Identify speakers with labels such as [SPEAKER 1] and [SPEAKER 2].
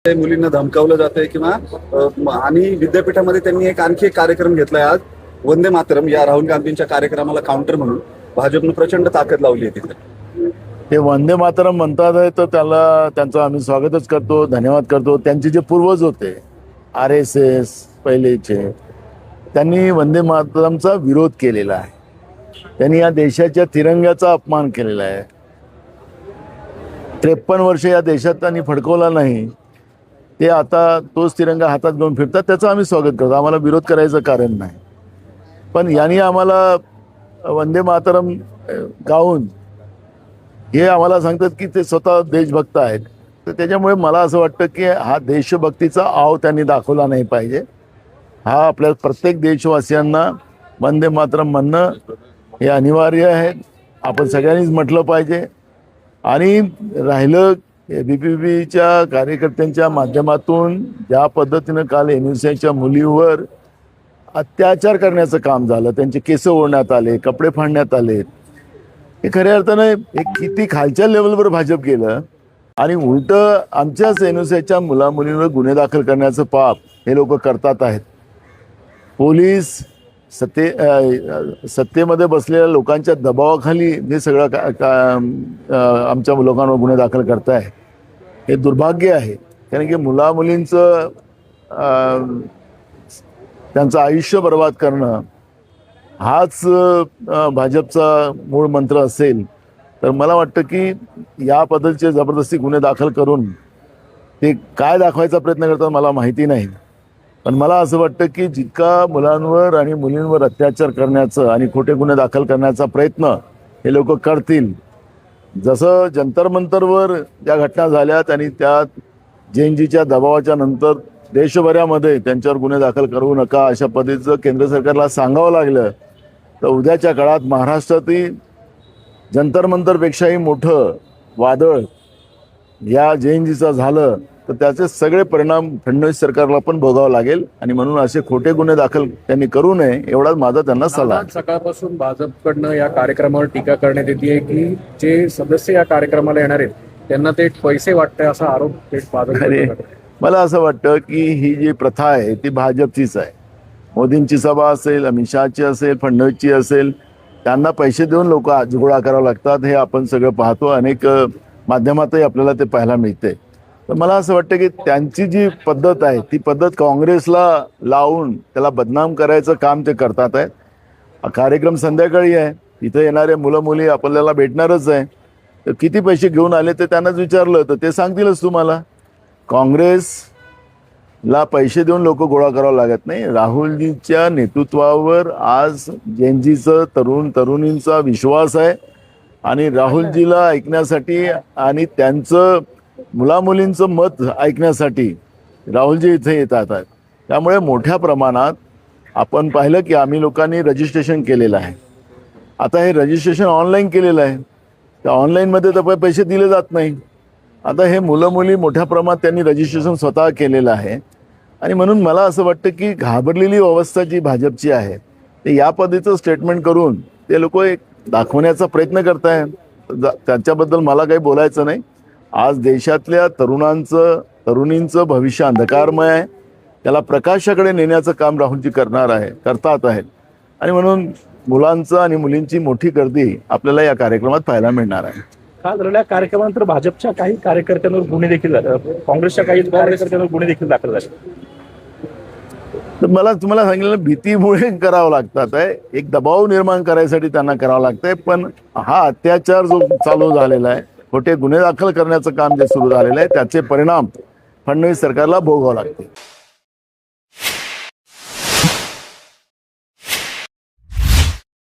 [SPEAKER 1] मुलींना धमकावलं जातंय किंवा आणि विद्यापीठामध्ये त्यांनी आणखी एक कार्यक्रम घेतलाय आज, वंदे मातरम या राहुल गांधींच्या कार्यक्रमाला काउंटर म्हणून भाजपनं प्रचंड ताकद लावली आहे तिथे.
[SPEAKER 2] ते वंदे मातरम म्हणतात आहे तर त्यांचं आम्ही स्वागतच करतो, धन्यवाद करतो. त्यांचे जे पूर्वज होते RSS पहिलेचे, त्यांनी वंदे मातरमचा विरोध केलेला आहे. त्यांनी या देशाच्या तिरंग्याचा अपमान केलेला आहे. 53 वर्ष या देशात त्यांनी फडकवला नाही, ते आता तोच तिरंगा हातात घेऊन फिरतात. त्याचं आम्ही स्वागत करतो, आम्हाला विरोध करायचं कारण नाही. पण यांनी आम्हाला वंदे मातरम गाऊन हे आम्हाला सांगतात की ते स्वतः देशभक्त आहेत. तर त्याच्यामुळे मला असं वाटतं की हा देशभक्तीचा आव त्यांनी दाखवला नाही पाहिजे. हा आपल्या प्रत्येक देशवासियांना वंदे मातरम म्हणणं हे अनिवार्य आहे, आपण सगळ्यांनीच म्हटलं पाहिजे. आणि राहिलं BPPच्या कार्यकर्त्यांच्या माध्यमातून ज्या पद्धतीनं काल NUCच्या मुलीवर अत्याचार करण्याचं काम झालं, त्यांचे केस ओढण्यात आले, कपडे फाडण्यात आले, हे खऱ्या अर्थानं एक किती खालच्या लेवलवर भाजप गेलं. आणि उलटं आमच्याच NUCच्या मुलामुलींवर गुन्हे दाखल करण्याचं पाप हे लोक करतात आहेत. पोलीस सत्तेमध्ये बसलेल्या लोकांच्या दबावाखाली हे सगळं आमच्या लोकांवर गुन्हे दाखल करताय, हे दुर्भाग्य आहे. कारण की मुलामुलींचं त्यांचं आयुष्य बर्बाद करणं हाच भाजपचा मूळ मंत्र असेल तर मला वाटतं की या पद्धतीचे जबरदस्ती गुन्हे दाखल करून ते काय दाखवायचा प्रयत्न करतात मला माहिती नाही. पण मला असं वाटतं की जितका मुलांवर आणि मुलींवर अत्याचार करण्याचं आणि खोटे गुन्हे दाखल करण्याचा प्रयत्न हे लोक करतील, जसं जंतर मंतरवर ज्या घटना झाल्यात आणि त्यात JNGच्या दबावाच्या नंतर देशभरामध्ये त्यांच्यावर गुन्हे दाखल करू नका अशा पद्धतीचं केंद्र सरकारला सांगावं लागलं, तर उद्याच्या काळात महाराष्ट्रातील जंतर मंतरपेक्षाही मोठं वादळ या JNGचं झालं तर त्याचे सगळे परिणाम फडणवीस सरकारला पण भोगावं लागेल. आणि म्हणून असे खोटे गुन्हे दाखल त्यांनी करू नये एवढाच माझा त्यांना सल्ला.
[SPEAKER 3] सकाळपासून भाजपकडनं या कार्यक्रमावर टीका करण्यात येते की जे सदस्य या कार्यक्रमाला येणार आहेत त्यांना ते पैसे वाटतंय असा आरोप थेट भाजप.
[SPEAKER 2] मला असं वाटतं की ही जी प्रथा आहे ती भाजपचीच आहे. मोदींची सभा असेल, अमित शहाची असेल, फडणवीसची असेल, त्यांना पैसे देऊन लोक गोळा करावं लागतात, हे आपण सगळं पाहतो. अनेक माध्यमातही आपल्याला ते पाहायला मिळते. तर मला असं वाटतं की त्यांची जी पद्धत आहे ती पद्धत काँग्रेसला लावून त्याला बदनाम करायचं काम ते करतात आहेत. हा कार्यक्रम संध्याकाळी आहे, इथं येणारे मुलं मुली आपल्याला भेटणारच आहे. तर किती पैसे घेऊन आले ते त्यांनाच विचारलं तर ते सांगतीलच तुम्हाला. काँग्रेसला पैसे देऊन लोक गोळा करावं लागत नाही. राहुलजींच्या नेतृत्वावर आज JNGचं तरुणींचा विश्वास आहे आणि राहुलजीला ऐकण्यासाठी आणि त्यांचं मुलामुलींचं मत ऐकण्यासाठी राहुलजी इथे येतात. त्यामुळे मोठ्या प्रमाणात आपण पाहिलं की आम्ही लोकांनी रजिस्ट्रेशन केलेलं आहे. आता हे रजिस्ट्रेशन ऑनलाईन केलेलं आहे, त्या ऑनलाईनमध्ये तर पैसे दिले जात नाही. आता हे मुलं मुली मोठ्या प्रमाणात त्यांनी रजिस्ट्रेशन स्वतः केलेलं आहे. आणि म्हणून मला असं वाटतं की घाबरलेली अवस्था जी भाजपची आहे ते या पद्धतीचं स्टेटमेंट करून ते लोक एक दाखवण्याचा प्रयत्न करत आहेत. त्याच्याबद्दल मला काही बोलायचं नाही. आज देशातल्या तरुणींचं भविष्य अंधकारमय आहे, त्याला प्रकाशाकडे नेण्याचं काम राहुलजी करतात आहेत. आणि म्हणून मुलांचं आणि मुलींची मोठी गर्दी आपल्याला या कार्यक्रमात पाहायला मिळणार आहे.
[SPEAKER 3] काल झालेल्या कार्यक्रमानंतर भाजपच्या काही कार्यकर्त्यांवर गुन्हे देखील झाले, काँग्रेसच्या काही कार्यकर्त्यांवर गुन्हे देखील दाखल झाले.
[SPEAKER 2] तर मला तुम्हाला सांगितलं भीतीमुळे करावं लागतात आहे, एक दबाव निर्माण करायसाठी त्यांना करावं लागतंय. पण हा अत्याचार जो चालू झालेला आहे, खोटे गुन्हे दाखल करण्याचं काम जे सुरू झालेलं आहे त्याचे परिणाम फडणवीस सरकारला भोगावं लागते.